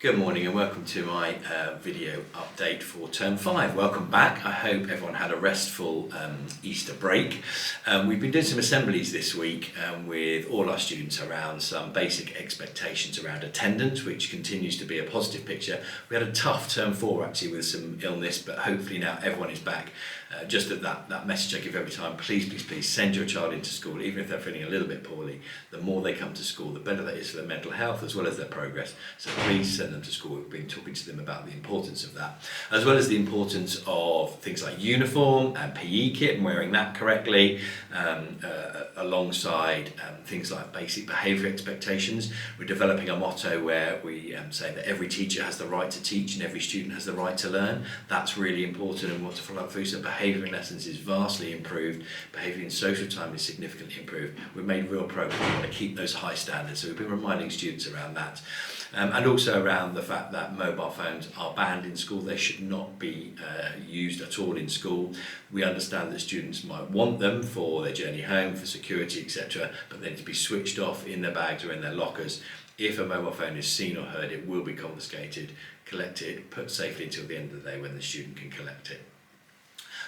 Good morning and welcome to my video update for Term 5. Welcome back. I hope everyone had a restful Easter break. We've been doing some assemblies this week with all our students around some basic expectations around attendance, which continues to be a positive picture. We had a tough Term 4 actually with some illness, but hopefully now everyone is back. Just that message I give every time, please send your child into school, even if they're feeling a little bit poorly. The more they come to school, the better that is for their mental health as well as their progress. So please send them to school. We've been talking to them about the importance of that, as well as the importance of things like uniform and PE kit and wearing that correctly, alongside things like basic behaviour expectations. We're developing a motto where we say that every teacher has the right to teach and every student has the right to learn. That's really important and we want to follow up through. So behaviour in lessons is vastly improved. Behaviour in social time is significantly improved. We've made real progress. We want to keep those high standards. So we've been reminding students around that. And also around the fact that mobile phones are banned in school. They should not be used at all in school. We understand that students might want them for their journey home, for security, etc., but then to be switched off in their bags or in their lockers. If a mobile phone is seen or heard, it will be confiscated, collected, put safely until the end of the day when the student can collect it.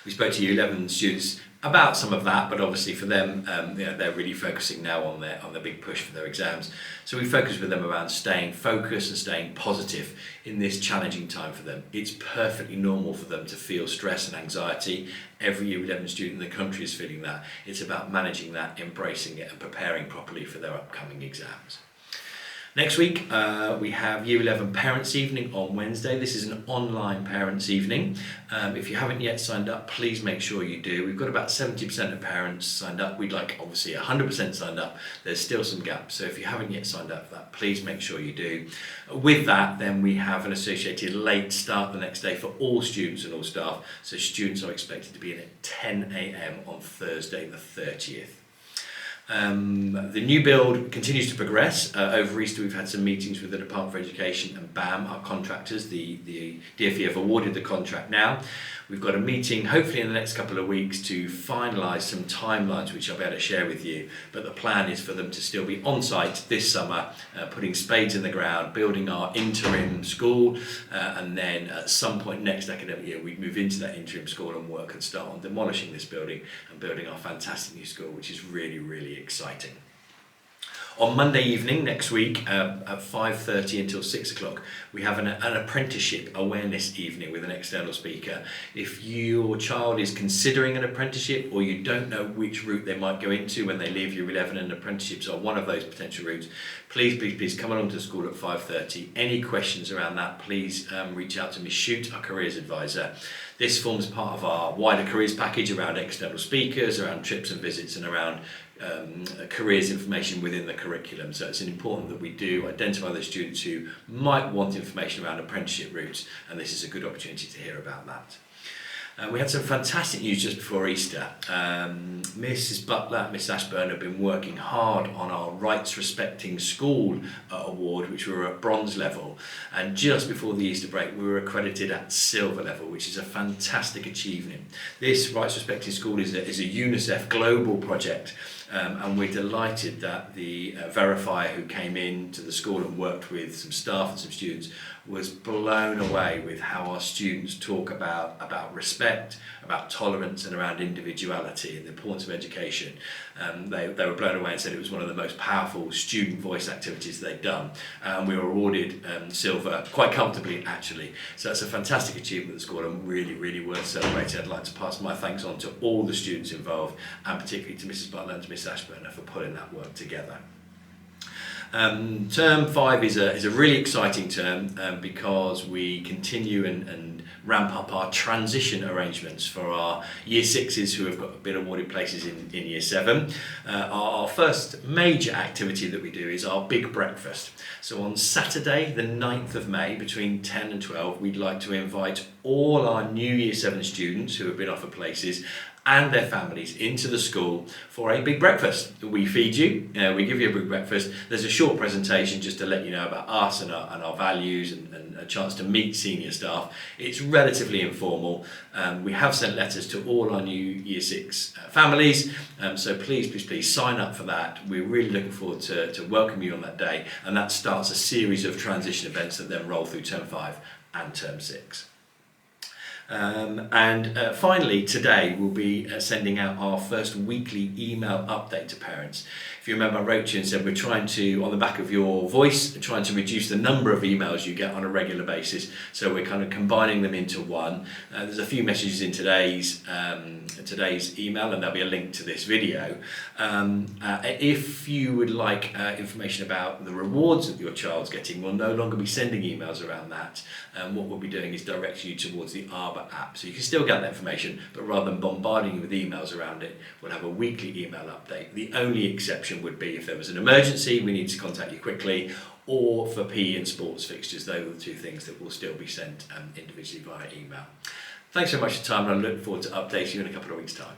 We spoke to Year 11 students about some of that, but obviously for them, they're really focusing now on their big push for their exams. So we focus with them around staying focused and staying positive in this challenging time for them. It's perfectly normal for them to feel stress and anxiety. Every Year 11 student in the country is feeling that. It's about managing that, embracing it, and preparing properly for their upcoming exams. Next week, we have Year 11 Parents' Evening on Wednesday. This is an online Parents' Evening. If you haven't yet signed up, please make sure you do. We've got about 70% of parents signed up. We'd like, obviously, 100% signed up. There's still some gaps, so if you haven't yet signed up for that, please make sure you do. With that, then we have an associated late start the next day for all students and all staff. So students are expected to be in at 10 a.m. on Thursday the 30th. The new build continues to progress. Over Easter we've had some meetings with the Department for Education and BAM, our contractors. The DfE have awarded the contract now. We've got a meeting hopefully in the next couple of weeks to finalise some timelines which I'll be able to share with you, but the plan is for them to still be on site this summer, putting spades in the ground, building our interim school, and then at some point next academic year we'd move into that interim school and work and start on demolishing this building and building our fantastic new school, which is really exciting. On Monday evening next week at 5:30 until 6 o'clock, we have an apprenticeship awareness evening with an external speaker. If your child is considering an apprenticeship or you don't know which route they might go into when they leave Year 11 and apprenticeships are one of those potential routes, please come along to school at 5:30. Any questions around that, please reach out to Miss Shute, our careers advisor. This forms part of our wider careers package around external speakers, around trips and visits and around careers information within the curriculum. So it's important that we do identify those students who might want information around apprenticeship routes, and this is a good opportunity to hear about that. We had some fantastic news just before Easter. Mrs Butler and Miss Ashburn have been working hard on our Rights Respecting School award, which we were at bronze level, and just before the Easter break we were accredited at silver level, which is a fantastic achievement. This Rights Respecting School is a UNICEF global project, and we're delighted that the verifier who came in to the school and worked with some staff and some students was blown away with how our students talk about respect, about tolerance and around individuality and the importance of education. They were blown away and said it was one of the most powerful student voice activities they'd done, and we were awarded silver quite comfortably actually. So that's a fantastic achievement at the school and really worth celebrating. I'd like to pass my thanks on to all the students involved, and particularly to Mrs Butler and to Miss Ashburn for putting that work together. Term 5 is a really exciting term because we continue and ramp up our transition arrangements for our Year 6s who have been awarded places in Year 7. Our first major activity that we do is our big breakfast. So on Saturday the 9th of May between 10 and 12 we'd like to invite all our new Year 7 students who have been offered places and their families into the school for a big breakfast. We feed you, we give you a big breakfast. There's a short presentation just to let you know about us and our values, and a chance to meet senior staff. It's relatively informal. We have sent letters to all our new Year 6 families, so please sign up for that. We're really looking forward to welcome you on that day, and that starts a series of transition events that then roll through Term 5 and Term 6. Finally, today we'll be sending out our first weekly email update to parents. If you remember, I wrote to you and said we're trying to, on the back of your voice, trying to reduce the number of emails you get on a regular basis. So we're kind of combining them into one. There's a few messages in today's email, and there'll be a link to this video. If you would like information about the rewards that your child's getting, we'll no longer be sending emails around that. What we'll be doing is directing you towards the Arbor app. So you can still get that information, but rather than bombarding you with emails around it, we'll have a weekly email update. The only exception would be if there was an emergency, we need to contact you quickly, or for PE and sports fixtures. Those are the two things that will still be sent individually via email. Thanks so much for your time, and I look forward to updating you in a couple of weeks' time.